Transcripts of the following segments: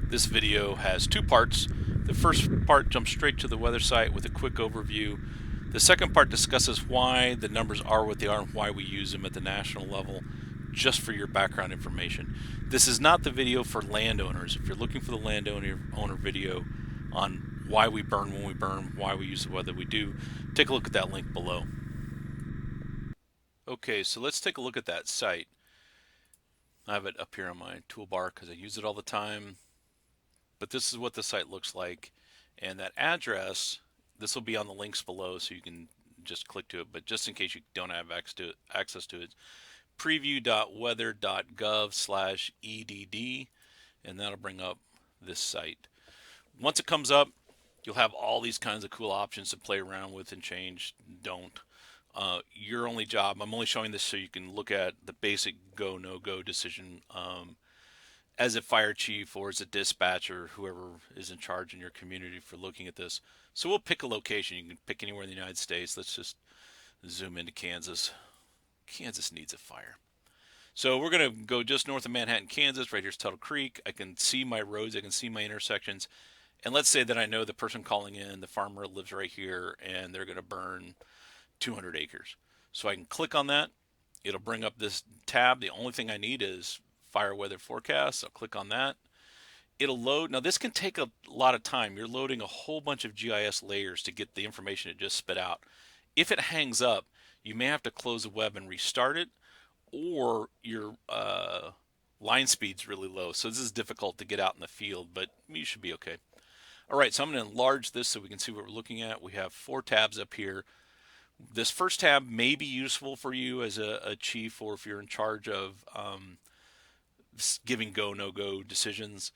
This video has two parts. The first part jumps straight to the weather site with a quick overview. The second part discusses why the numbers are what they are and why we use them at the national level, just for your background information. This is not the video for landowners. If you're looking for the landowner video on why we burn when we burn, why we use the weather we do, take a look at that link below. Okay, so let's take a look at that site. I have it up here on my toolbar because I use it all the time. But this is what the site looks like. And that address, this will be on the links below so you can just click to it. But just in case you don't have access to it, preview.weather.gov/edd, and that'll bring up this site. Once it comes up, you'll have all these kinds of cool options to play around with and change. Don't. Your only job, I'm only showing this so you can look at the basic go, no go decision as a fire chief or as a dispatcher, whoever is in charge in your community for looking at this. So we'll pick a location. You can pick anywhere in the United States. Let's just zoom into Kansas. Kansas needs a fire. So we're going to go just north of Manhattan, Kansas. Right here's Tuttle Creek. I can see my roads. I can see my intersections. And let's say that I know the person calling in, the farmer lives right here, and they're going to burn 200 acres. So I can click on that. It'll bring up this tab. The only thing I need is fire weather forecast. I'll click on that. It'll load. Now this can take a lot of time. You're loading a whole bunch of GIS layers to get the information it just spit out. If it hangs up, you may have to close the web and restart it, or your line speed's really low. So this is difficult to get out in the field, but you should be okay. All right, so I'm going to enlarge this so we can see what we're looking at. We have 4 tabs up here. This first tab may be useful for you as a chief, or if you're in charge of giving go, no go decisions.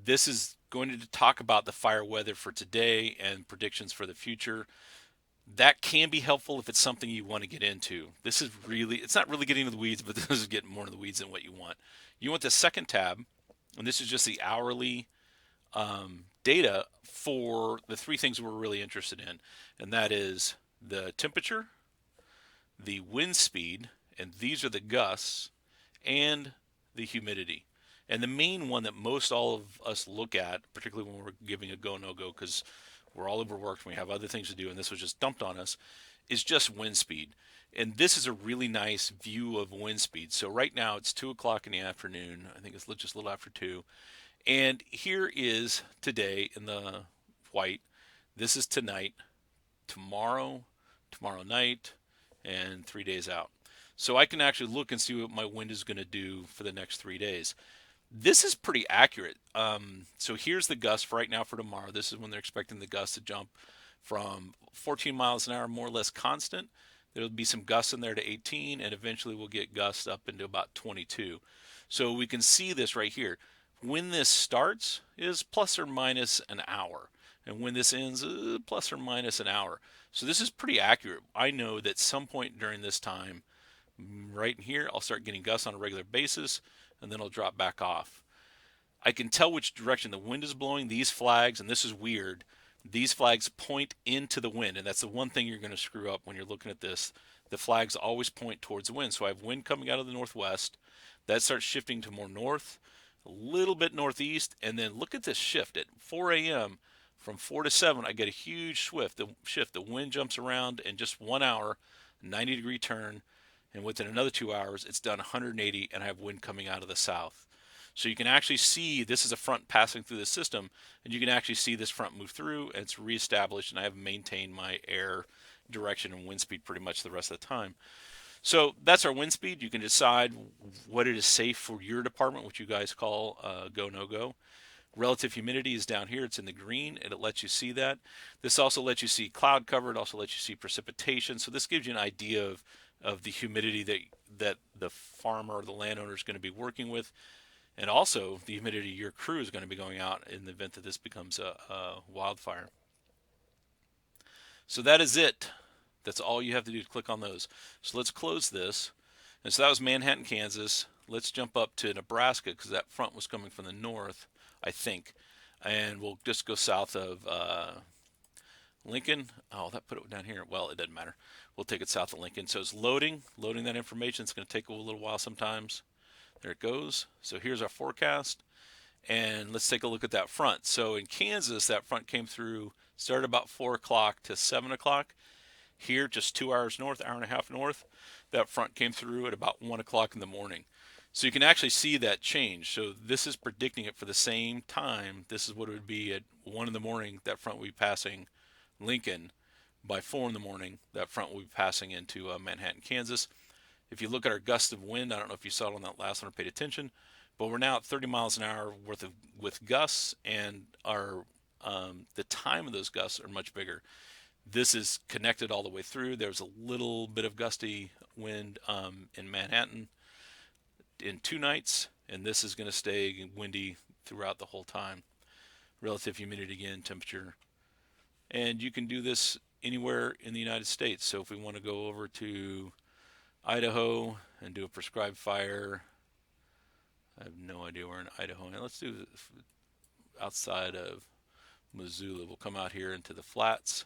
This is going to talk about the fire weather for today and predictions for the future. That can be helpful if it's something you want to get into. This is really, it's not really getting into the weeds, but this is getting more into the weeds than what you want. You want the second tab, and this is just the hourly data for the 3 things we're really interested in, and that is the temperature, the wind speed, and these are the gusts, and the humidity. And the main one that most all of us look at, particularly when we're giving a go, no go, because we're all overworked and we have other things to do, and this was just dumped on us, is just wind speed. And this is a really nice view of wind speed. So right now it's 2 o'clock in the afternoon. I think it's just a little after 2. And here is today in the white. This is tonight, tomorrow, tomorrow night, and 3 days out. So I can actually look and see what my wind is going to do for the next 3 days. This is pretty accurate. So here's the gust for right now for tomorrow. This is when they're expecting the gust to jump from 14 miles an hour, more or less constant. There'll be some gusts in there to 18, and eventually we'll get gusts up into about 22. So we can see this right here. When this starts is plus or minus an hour, and when this ends, plus or minus an hour. So this is pretty accurate. I know that some point during this time, right in here, I'll start getting gusts on a regular basis, and then it'll drop back off. I can tell which direction the wind is blowing. These flags, and this is weird, these flags point into the wind, and that's the one thing you're going to screw up when you're looking at this. The flags always point towards the wind. So I have wind coming out of the northwest. That starts shifting to more north, a little bit northeast, and then look at this shift. At 4 a.m., from 4 to 7, I get a huge shift. The wind jumps around in just 1 hour, 90-degree turn, and within another 2 hours, it's done 180, and I have wind coming out of the south. So you can actually see this is a front passing through the system, and you can actually see this front move through, and it's reestablished, and I have maintained my air direction and wind speed pretty much the rest of the time. So that's our wind speed. You can decide what it is safe for your department, which you guys call go, no go. Relative humidity is down here. It's in the green, and it lets you see that. This also lets you see cloud cover. It also lets you see precipitation. So this gives you an idea of the humidity that the farmer or the landowner is going to be working with, and also the humidity your crew is going to be going out in the event that this becomes a wildfire. So that is it. That's all you have to do to click on those. So let's close this. And so that was Manhattan, Kansas. Let's jump up to Nebraska because that front was coming from the north, I think. And we'll just go south of Lincoln. Oh, that put it down here. Well, it doesn't matter. We'll take it south of Lincoln. So it's loading that information. It's going to take a little while sometimes. There it goes. So here's our forecast. And let's take a look at that front. So in Kansas, that front came through, started about 4 o'clock to 7 o'clock. Here, just 2 hours north, hour and a half north, that front came through at about 1 o'clock in the morning. So you can actually see that change. So this is predicting it for the same time. This is what it would be at 1 in the morning. That front would be passing Lincoln. By 4 in the morning, that front will be passing into Manhattan, Kansas. If you look at our gust of wind, I don't know if you saw it on that last one or paid attention, but we're now at 30 miles an hour worth of with gusts, and our the time of those gusts are much bigger. This is connected all the way through. There's a little bit of gusty wind in Manhattan in 2 nights, and this is going to stay windy throughout the whole time. Relative humidity again, temperature, and you can do this anywhere in the United States. So if we want to go over to Idaho and do a prescribed fire, I have no idea where in Idaho. Now let's do outside of Missoula. We'll come out here into the flats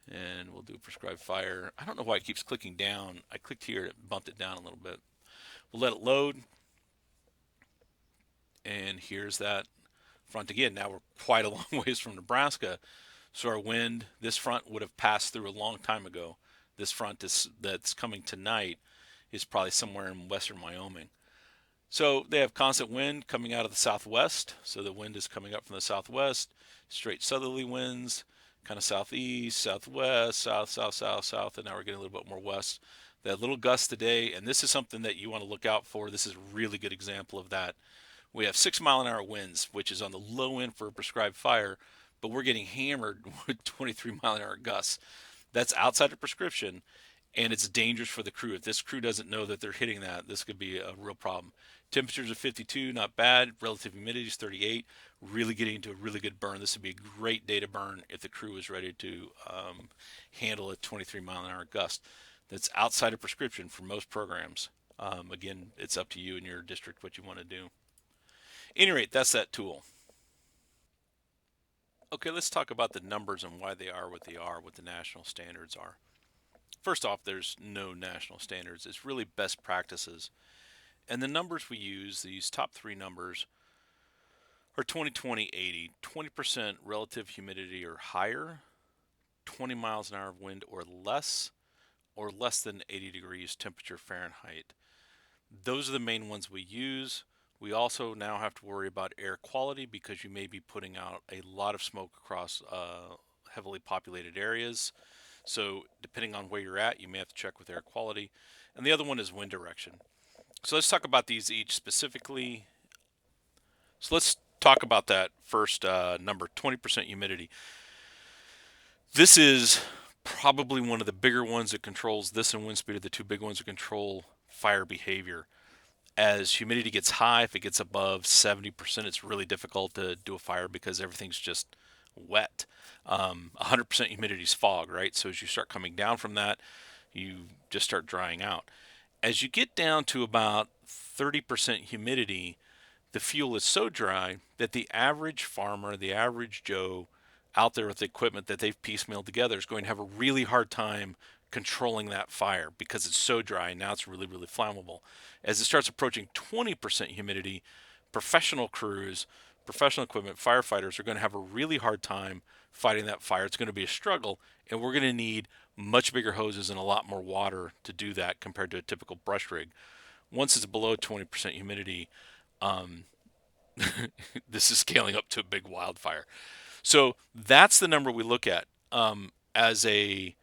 and we'll do a prescribed fire. I don't know why it keeps clicking down. I clicked here, it bumped it down a little bit. We'll let it load. And here's that front again. Now we're quite a long ways from Nebraska. So our wind, this front would have passed through a long time ago. This front that's coming tonight is probably somewhere in western Wyoming. So they have constant wind coming out of the southwest. So the wind is coming up from the southwest, straight southerly winds, kind of southeast, southwest, south, south, south, south, and now we're getting a little bit more west. That little gust today, and this is something that you want to look out for. This is a really good example of that. We have 6 mile an hour winds, which is on the low end for a prescribed fire, but we're getting hammered with 23 mile an hour gusts. That's outside of prescription, and it's dangerous for the crew. If this crew doesn't know that they're hitting that, this could be a real problem. Temperatures are 52, not bad. Relative humidity is 38. Really getting into a really good burn. This would be a great day to burn if the crew is ready to handle a 23 mile an hour gust. That's outside of prescription for most programs. Again, it's up to you and your district what you want to do. At any rate, that's that tool. Okay, let's talk about the numbers and why they are what they are, what the national standards are. First off, there's no national standards. It's really best practices. And the numbers we use, these top three numbers, are 20, 80. 20% relative humidity or higher, 20 miles an hour of wind or less than 80 degrees temperature Fahrenheit. Those are the main ones we use. We also now have to worry about air quality because you may be putting out a lot of smoke across heavily populated areas. So depending on where you're at, you may have to check with air quality. And the other one is wind direction. So let's talk about these each specifically. So let's talk about that first number, 20% humidity. This is probably one of the bigger ones that controls this, and wind speed are the two big ones that control fire behavior. As humidity gets high, if it gets above 70%, it's really difficult to do a fire because everything's just wet. 100% humidity is fog, right? So as you start coming down from that, you just start drying out. As you get down to about 30% humidity, the fuel is so dry that the average farmer, the average Joe out there with the equipment that they've piecemealed together is going to have a really hard time controlling that fire because it's so dry and now it's really, really flammable. As it starts approaching 20% humidity, professional crews, professional equipment, firefighters are going to have a really hard time fighting that fire. It's going to be a struggle, and we're going to need much bigger hoses and a lot more water to do that compared to a typical brush rig. Once it's below 20% humidity, um, this is scaling up to a big wildfire. So that's the number we look at as a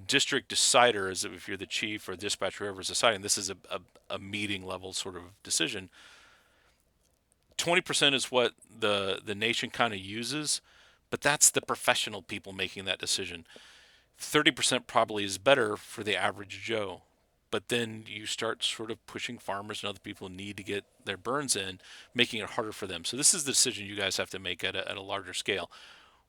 district decider, as if you're the chief or dispatcher, whoever's deciding. This is a meeting level sort of decision. 20% is what the nation kind of uses, but that's the professional people making that decision. 30% probably is better for the average Joe. But then you start sort of pushing farmers and other people who need to get their burns in, making it harder for them. So this is the decision you guys have to make at a larger scale.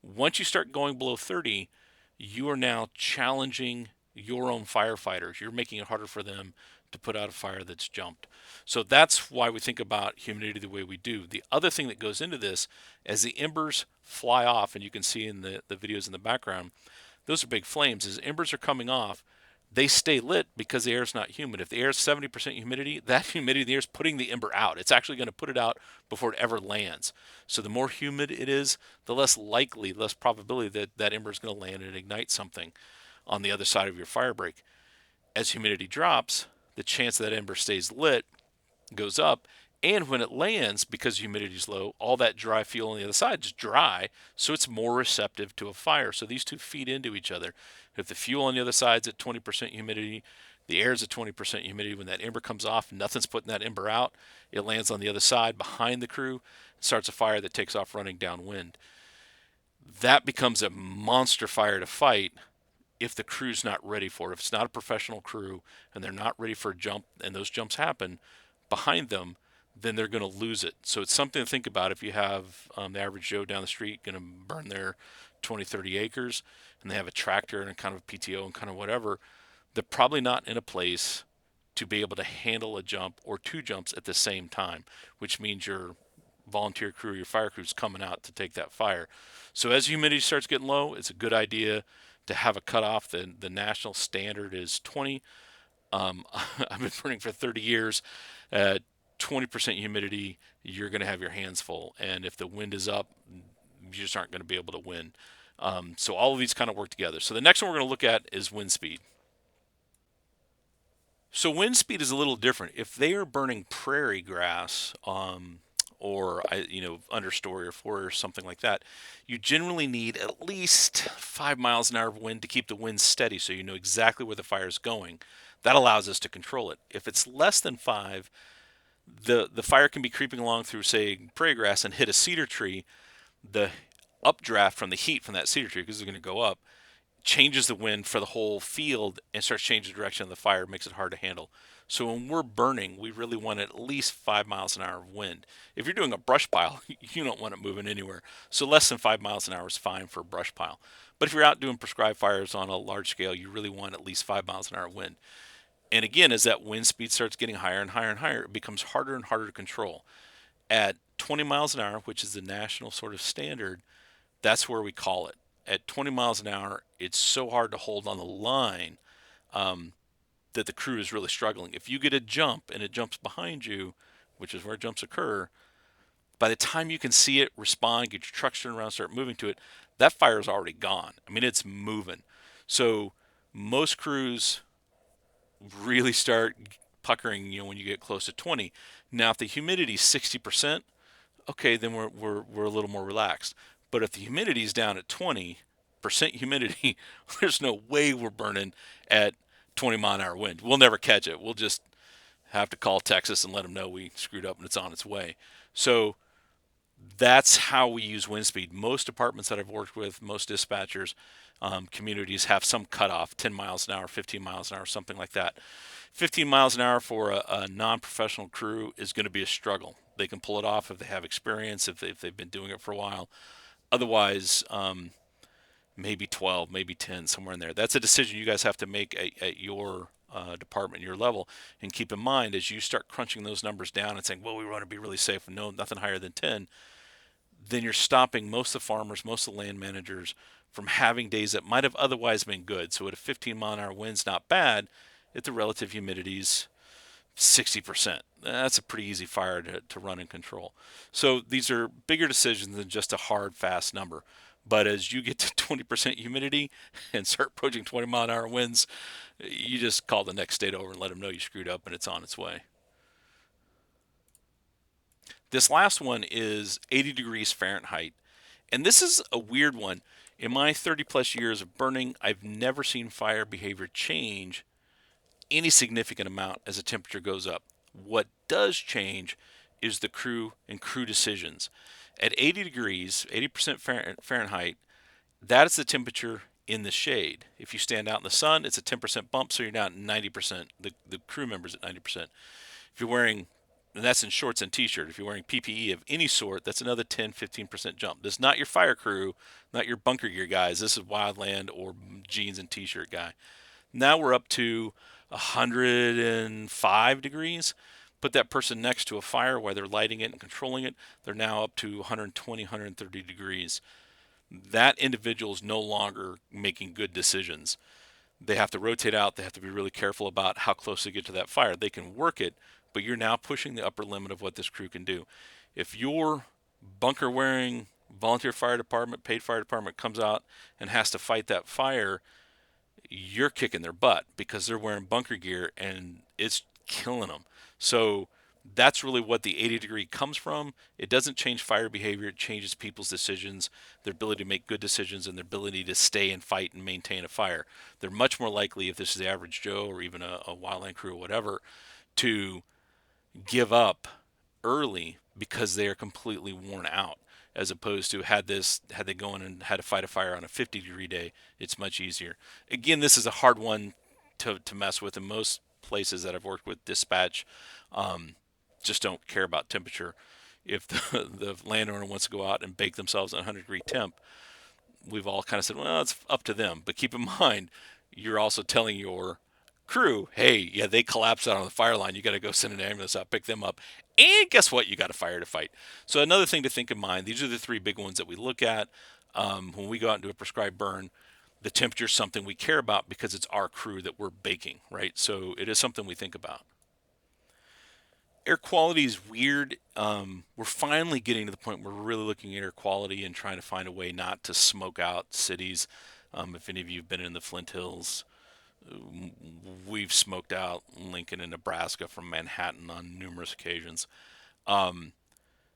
Once you start going below 30, you are now challenging your own firefighters. You're making it harder for them to put out a fire that's jumped. So that's why we think about humidity the way we do. The other thing that goes into this, as the embers fly off, and you can see in the videos in the background, those are big flames. As embers are coming off, they stay lit because the air is not humid. If the air is 70% humidity, that humidity in the air is putting the ember out. It's actually going to put it out before it ever lands. So the more humid it is, the less likely, less probability that that ember is going to land and ignite something on the other side of your fire break. As humidity drops, the chance that ember stays lit goes up. And when it lands, because humidity is low, all that dry fuel on the other side is dry, so it's more receptive to a fire. So these two feed into each other. If the fuel on the other side's at 20% humidity, the air is at 20% humidity. When that ember comes off, nothing's putting that ember out. It lands on the other side behind the crew, starts a fire that takes off running downwind. That becomes a monster fire to fight if the crew's not ready for it. If it's not a professional crew and they're not ready for a jump, and those jumps happen behind them, then they're going to lose it. So it's something to think about if you have the average Joe down the street going to burn their 20, 30 acres, and they have a tractor and a kind of a PTO and kind of whatever. They're probably not in a place to be able to handle a jump or two jumps at the same time, which means your volunteer crew, your fire crew is coming out to take that fire. So as humidity starts getting low, it's a good idea to have a cutoff. The national standard is 20. I've been burning for 30 years. At 20% humidity, you're going to have your hands full. And if the wind is up, you just aren't going to be able to win. So all of these kind of work together. So the next one we're going to look at is wind speed. So wind speed is a little different. If they are burning prairie grass, or understory or forest or something like that, you generally need at least 5 miles an hour of wind to keep the wind steady, so you know exactly where the fire is going. That allows us to control it. If it's less than five, the fire can be creeping along through, say, prairie grass and hit a cedar tree. The updraft from the heat from that cedar tree, because it's going to go up, changes the wind for the whole field and starts changing the direction of the fire, makes it hard to handle. So when we're burning, we really want at least 5 miles an hour of wind. If you're doing a brush pile, you don't want it moving anywhere. So less than 5 miles an hour is fine for a brush pile. But if you're out doing prescribed fires on a large scale, you really want at least 5 miles an hour of wind. And again, as that wind speed starts getting higher and higher and higher, it becomes harder and harder to control. At 20 miles an hour, which is the national sort of standard, that's where we call it. At 20 miles an hour, it's so hard to hold on the line that the crew is really struggling. If you get a jump and it jumps behind you, which is where jumps occur, by the time you can see it, respond, get your trucks turned around, start moving to it, that fire is already gone. I mean, it's moving. So most crews really start puckering, when you get close to 20. Now, if the humidity is 60%, okay, then we're a little more relaxed. But if the humidity is down at 20% humidity, there's no way we're burning at 20-mile-an-hour wind. We'll never catch it. We'll just have to call Texas and let them know we screwed up and it's on its way. So that's how we use wind speed. Most departments that I've worked with, most dispatchers, communities have some cutoff, 10 miles an hour, 15 miles an hour, something like that. 15 miles an hour for a non-professional crew is going to be a struggle. They can pull it off if they have experience, if they've been doing it for a while. Otherwise, maybe 12, maybe 10, somewhere in there. That's a decision you guys have to make at your department, your level. And keep in mind, as you start crunching those numbers down and saying, well, we want to be really safe and no, nothing higher than 10, then you're stopping most of the farmers, most of the land managers from having days that might have otherwise been good. So at a 15-mile-an-hour wind's not bad if the relative humidity's 60%. That's a pretty easy fire to run and control. So these are bigger decisions than just a hard, fast number. But as you get to 20% humidity and start approaching 20-mile-an-hour winds, you just call the next state over and let them know you screwed up and it's on its way. This last one is 80 degrees Fahrenheit. And this is a weird one. In my 30 plus years of burning, I've never seen fire behavior change any significant amount as the temperature goes up. What does change is the crew and crew decisions. At 80 degrees, 80% Fahrenheit, that is the temperature in the shade. If you stand out in the sun, it's a 10% bump, so you're down at 90%. The crew members at 90%. If you're wearing, and that's in shorts and t-shirt, if you're wearing PPE of any sort, that's another 10-15% jump. This is not your fire crew, not your bunker gear guys. This is wildland or jeans and t-shirt guy. Now we're up to 105 degrees. Put that person next to a fire while they're lighting it and controlling it. They're now up to 120, 130 degrees. That individual is no longer making good decisions. They have to rotate out. They have to be really careful about how close they get to that fire. They can work it, but you're now pushing the upper limit of what this crew can do. If your bunker wearing volunteer fire department, paid fire department comes out and has to fight that fire, you're kicking their butt because they're wearing bunker gear and it's killing them. So that's really what the 80 degree comes from. It doesn't change fire behavior, it changes people's decisions, their ability to make good decisions, and their ability to stay and fight and maintain a fire. They're much more likely, if this is the average Joe or even a wildland crew or whatever, to give up early because they are completely worn out, as opposed to had they gone and had to fight a fire on a 50-degree day, it's much easier. Again, this is a hard one to mess with. In most places that I've worked with, dispatch um, just don't care about temperature. If the landowner wants to go out and bake themselves at 100-degree temp, we've all kind of said, well, it's up to them. But keep in mind, you're also telling your crew, hey, yeah, they collapsed out on the fire line. You got to go send an ambulance out, pick them up. And guess what? You got a fire to fight. So another thing to think in mind, these are the three big ones that we look at when we go out and do a prescribed burn. The temperature is something we care about because it's our crew that we're baking, right? So it is something we think about. Air quality is weird. We're finally getting to the point where we're really looking at air quality and trying to find a way not to smoke out cities. If any of you have been in the Flint Hills, we've smoked out Lincoln and Nebraska from Manhattan on numerous occasions. Um,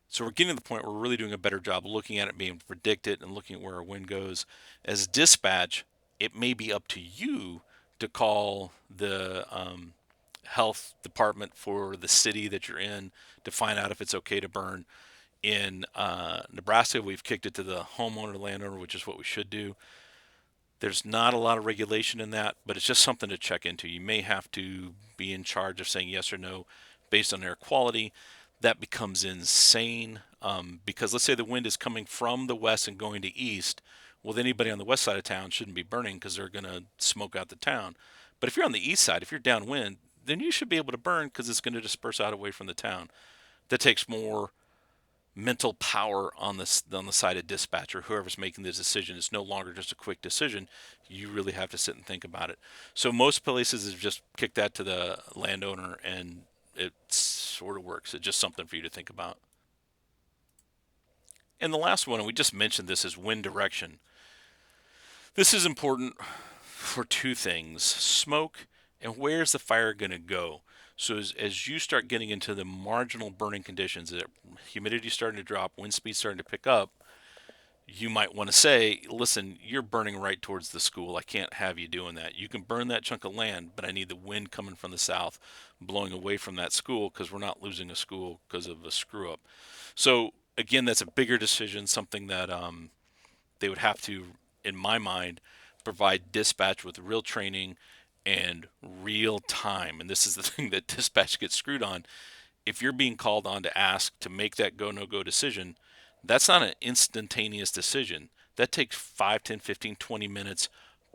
so we're getting to the point where we're really doing a better job looking at it, being able to predict it, and looking at where our wind goes. As dispatch, it may be up to you to call the health department for the city that you're in to find out if it's okay to burn. In Nebraska, we've kicked it to the homeowner, landowner, which is what we should do. There's not a lot of regulation in that, but it's just something to check into. You may have to be in charge of saying yes or no based on air quality. That becomes insane because let's say the wind is coming from the west and going to east. Well, anybody on the west side of town shouldn't be burning because they're going to smoke out the town. But if you're on the east side, if you're downwind, then you should be able to burn because it's going to disperse out away from the town. That takes more mental power on the side of dispatch or whoever's making the decision. It's no longer just a quick decision. You really have to sit and think about it. So most places have just kicked that to the landowner, and it sort of works. It's just something for you to think about. And the last one, and we just mentioned this, is wind direction. This is important for two things: smoke and where's the fire going to go. So as you start getting into the marginal burning conditions, that humidity starting to drop, wind speed starting to pick up, you might want to say, listen, you're burning right towards the school. I can't have you doing that. You can burn that chunk of land, but I need the wind coming from the south blowing away from that school because we're not losing a school because of a screw up. So again, that's a bigger decision, something that they would have to, in my mind, provide dispatch with real training and real time. And this is the thing that dispatch gets screwed on. If you're being called on to ask to make that go no go decision, that's not an instantaneous decision. That takes 5, 10, 15, 20 minutes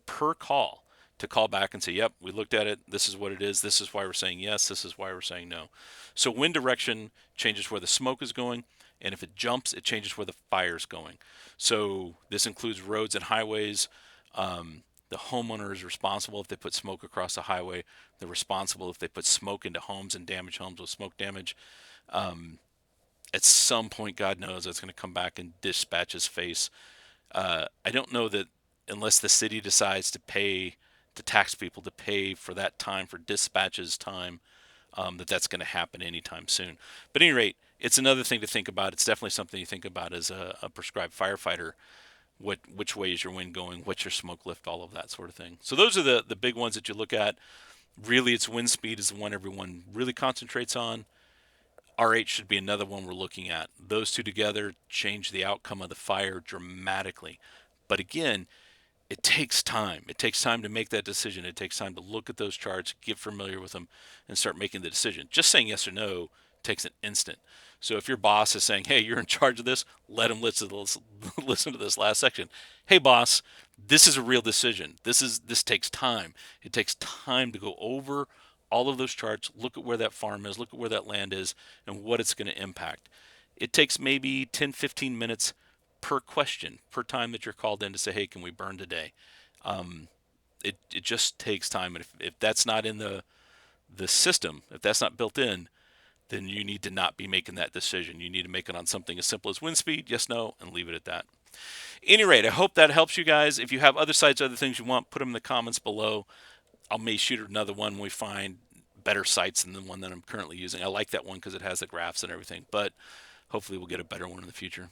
per call to call back and say, yep, we looked at it. This is what it is. This is why we're saying yes. This is why we're saying no. So wind direction changes where the smoke is going. And if it jumps, it changes where the fire is going. So this includes roads and highways. The homeowner is responsible if they put smoke across the highway. They're responsible if they put smoke into homes and damage homes with smoke damage. Um, at some point, God knows, it's going to come back in dispatch's face. I don't know that unless the city decides to pay, to tax people to pay for that time, for dispatch's time, that's going to happen anytime soon. But at any rate, it's another thing to think about. It's definitely something you think about as a prescribed firefighter. Which way is your wind going? What's your smoke lift? All of that sort of thing. So those are the big ones that you look at. Really, it's wind speed is the one everyone really concentrates on. RH should be another one we're looking at. Those two together change the outcome of the fire dramatically. But again, it takes time. It takes time to make that decision. It takes time to look at those charts, get familiar with them, and start making the decision. Just saying yes or no takes an instant. So if your boss is saying, hey, you're in charge of this, let him listen to this last section. Hey, boss, this is a real decision. This takes time. It takes time to go over all of those charts, look at where that farm is, look at where that land is, and what it's going to impact. It takes maybe 10, 15 minutes per question, per time that you're called in to say, hey, can we burn today? Um, it just takes time. And if that's not in the system, if that's not built in, then you need to not be making that decision. You need to make it on something as simple as wind speed, yes, no, and leave it at that. Any rate, I hope that helps you guys. If you have other sites, other things you want, put them in the comments below. I may shoot another one when we find better sites than the one that I'm currently using. I like that one because it has the graphs and everything, but hopefully we'll get a better one in the future.